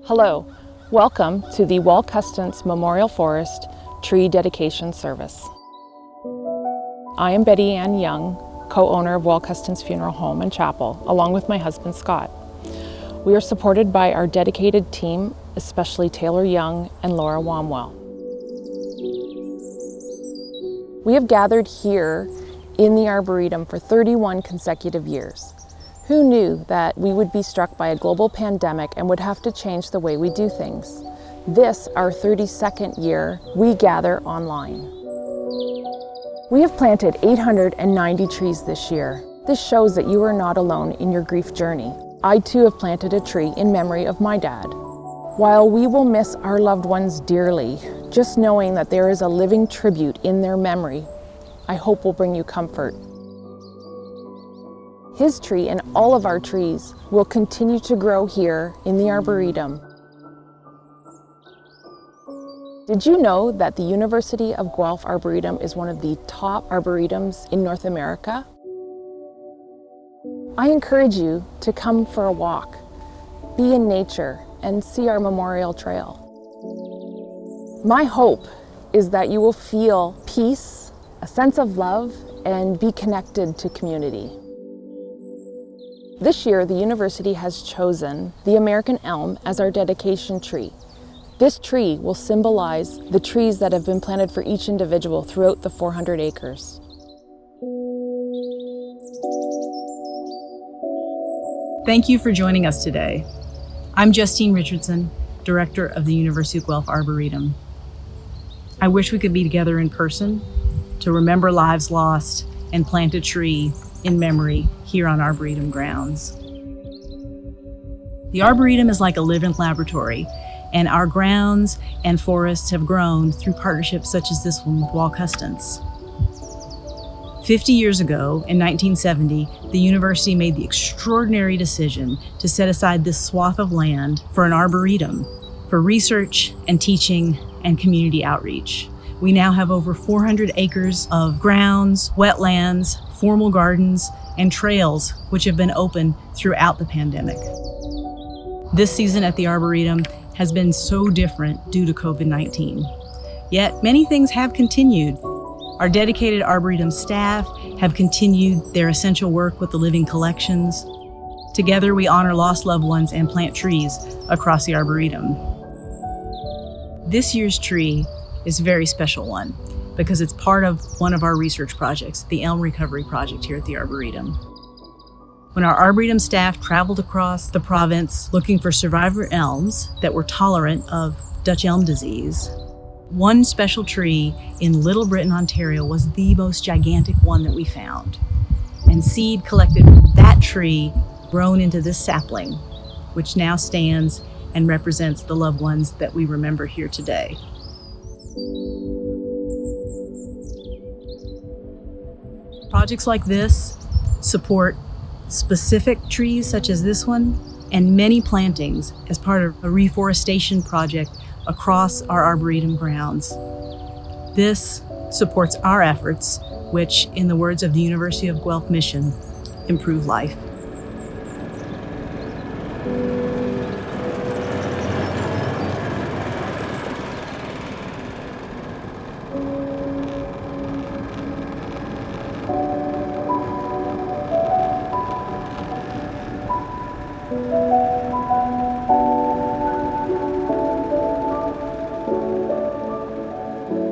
Hello, welcome to the Wall-Custance Memorial Forest Tree Dedication Service. I am Betty Ann Young, co-owner of Wall-Custance Funeral Home and Chapel, along with my husband Scott. We are supported by our dedicated team, especially Taylor Young and Laura Wamwell. We have gathered here in the Arboretum for 31 consecutive years. Who knew that we would be struck by a global pandemic and would have to change the way we do things? This, our 32nd year, we gather online. We have planted 890 trees this year. This shows that you are not alone in your grief journey. I too have planted a tree in memory of my dad. While we will miss our loved ones dearly, just knowing that there is a living tribute in their memory, I hope will bring you comfort. His tree and all of our trees will continue to grow here in the Arboretum. Did you know that the University of Guelph Arboretum is one of the top arboretums in North America? I encourage you to come for a walk, be in nature, and see our memorial trail. My hope is that you will feel peace, a sense of love, and be connected to community. This year, the university has chosen the American elm as our dedication tree. This tree will symbolize the trees that have been planted for each individual throughout the 400 acres. Thank you for joining us today. I'm Justine Richardson, Director of the University of Guelph Arboretum. I wish we could be together in person to remember lives lost and plant a tree in memory here on Arboretum grounds. The Arboretum is like a living laboratory, and our grounds and forests have grown through partnerships such as this one with Wall-Custance. 50 years ago, in 1970, the university made the extraordinary decision to set aside this swath of land for an arboretum, for research and teaching and community outreach. We now have over 400 acres of grounds, wetlands, formal gardens, and trails which have been open throughout the pandemic. This season at the Arboretum has been so different due to COVID-19. Yet many things have continued. Our dedicated Arboretum staff have continued their essential work with the living collections. Together we honor lost loved ones and plant trees across the Arboretum. This year's tree is a very special one because it's part of one of our research projects, the Elm Recovery Project here at the Arboretum. When our Arboretum staff traveled across the province looking for survivor elms that were tolerant of Dutch elm disease, one special tree in Little Britain, Ontario was the most gigantic one that we found. And seed collected from that tree grown into this sapling, which now stands and represents the loved ones that we remember here today. Projects like this support specific trees such as this one and many plantings as part of a reforestation project across our Arboretum grounds. This supports our efforts, which, in the words of the University of Guelph mission, improve life.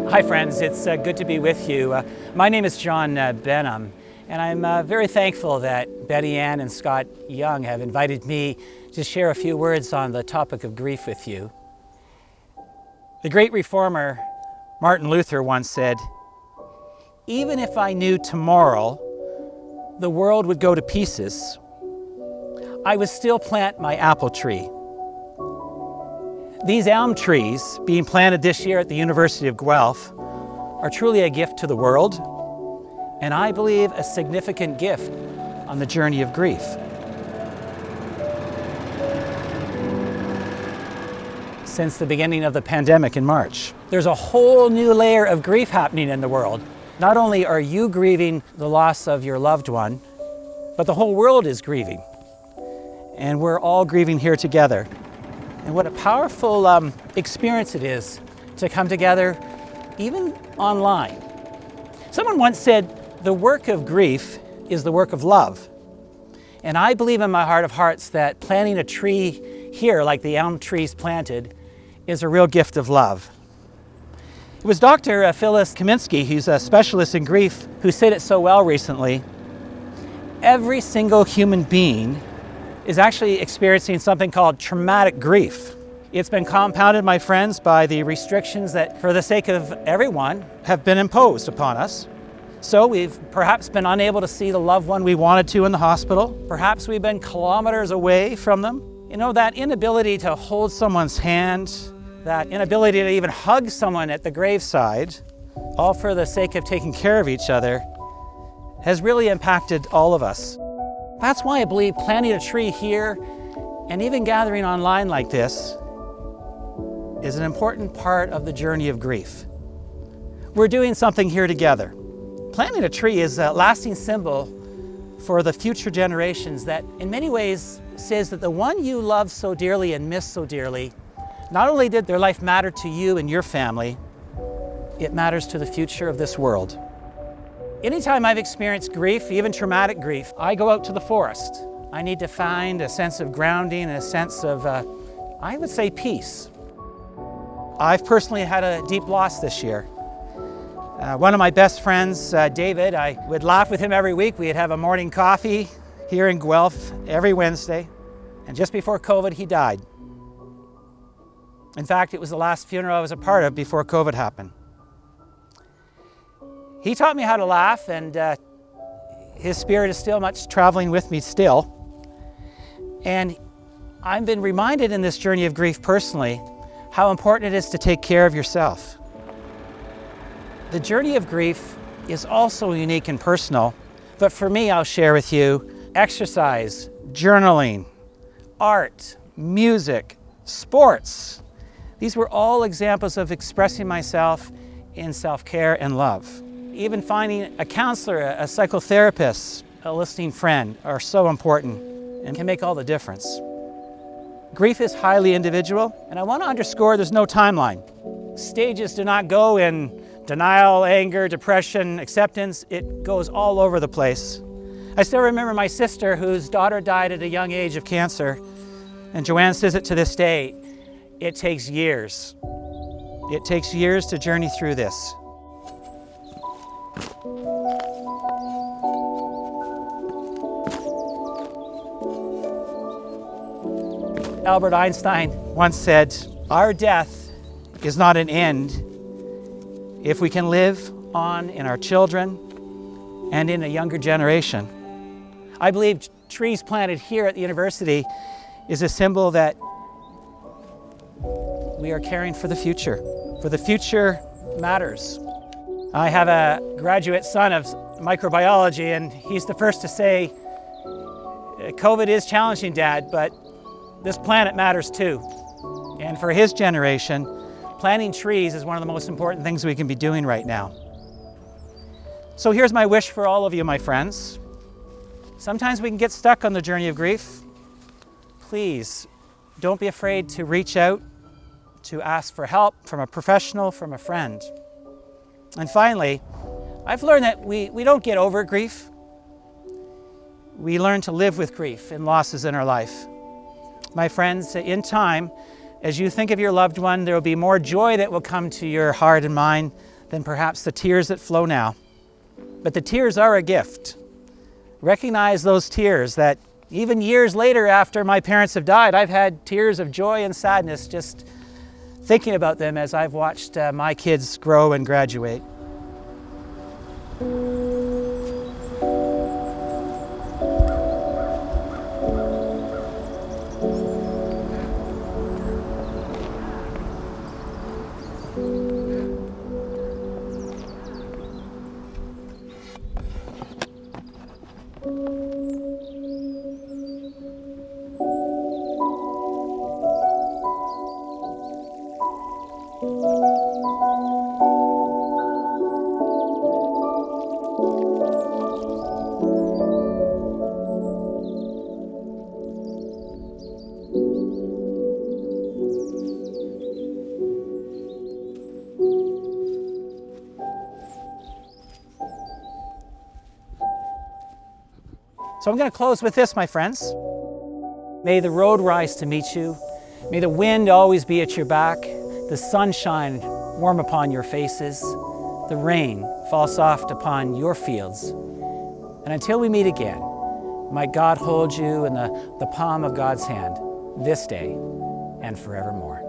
Hi friends, it's good to be with you. My name is John Benham, and I'm very thankful that Betty Ann and Scott Young have invited me to share a few words on the topic of grief with you. The great reformer Martin Luther once said, "Even if I knew tomorrow the world would go to pieces, I would still plant my apple tree." These elm trees being planted this year at the University of Guelph are truly a gift to the world, and I believe a significant gift on the journey of grief. Since the beginning of the pandemic in March, there's a whole new layer of grief happening in the world. Not only are you grieving the loss of your loved one, but the whole world is grieving. And we're all grieving here together. And what a powerful experience it is to come together, even online. Someone once said, the work of grief is the work of love. And I believe in my heart of hearts that planting a tree here, like the elm trees planted, is a real gift of love. It was Dr. Phyllis Kaminsky, who's a specialist in grief, who said it so well recently. Every single human being is actually experiencing something called traumatic grief. It's been compounded, my friends, by the restrictions that, for the sake of everyone, have been imposed upon us. So we've perhaps been unable to see the loved one we wanted to in the hospital. Perhaps we've been kilometers away from them. You know, that inability to hold someone's hand, that inability to even hug someone at the graveside, all for the sake of taking care of each other, has really impacted all of us. That's why I believe planting a tree here and even gathering online like this is an important part of the journey of grief. We're doing something here together. Planting a tree is a lasting symbol for the future generations that in many ways says that the one you love so dearly and miss so dearly, not only did their life matter to you and your family, it matters to the future of this world. Anytime I've experienced grief, even traumatic grief, I go out to the forest. I need to find a sense of grounding and a sense of, I would say, peace. I've personally had a deep loss this year. One of my best friends, David, I would laugh with him every week. We'd have a morning coffee here in Guelph every Wednesday. And just before COVID, he died. In fact, it was the last funeral I was a part of before COVID happened. He taught me how to laugh, and his spirit is still much traveling with me still. And I've been reminded in this journey of grief personally how important it is to take care of yourself. The journey of grief is also unique and personal, but for me, I'll share with you exercise, journaling, art, music, sports. These were all examples of expressing myself in self-care and love. Even finding a counselor, a psychotherapist, a listening friend are so important and can make all the difference. Grief is highly individual, and I want to underscore there's no timeline. Stages do not go in denial, anger, depression, acceptance. It goes all over the place. I still remember my sister whose daughter died at a young age of cancer, and Joanne says it to this day, it takes years. It takes years to journey through this. Albert Einstein once said, our death is not an end if we can live on in our children and in a younger generation. I believe trees planted here at the university is a symbol that we are caring for the future. For the future matters. I have a graduate son of microbiology, and he's the first to say, COVID is challenging, Dad, but this planet matters too. And for his generation, planting trees is one of the most important things we can be doing right now. So here's my wish for all of you, my friends. Sometimes we can get stuck on the journey of grief. Please, don't be afraid to reach out, to ask for help from a professional, from a friend. And finally, I've learned that we don't get over grief. We learn to live with grief and losses in our life. My friends, in time, as you think of your loved one, there will be more joy that will come to your heart and mind than perhaps the tears that flow now. But the tears are a gift. Recognize those tears that even years later after my parents have died, I've had tears of joy and sadness just thinking about them as I've watched my kids grow and graduate. So I'm going to close with this, my friends. May the road rise to meet you. May the wind always be at your back, the sunshine warm upon your faces, the rain fall soft upon your fields. And until we meet again, might God hold you in the palm of God's hand this day and forevermore.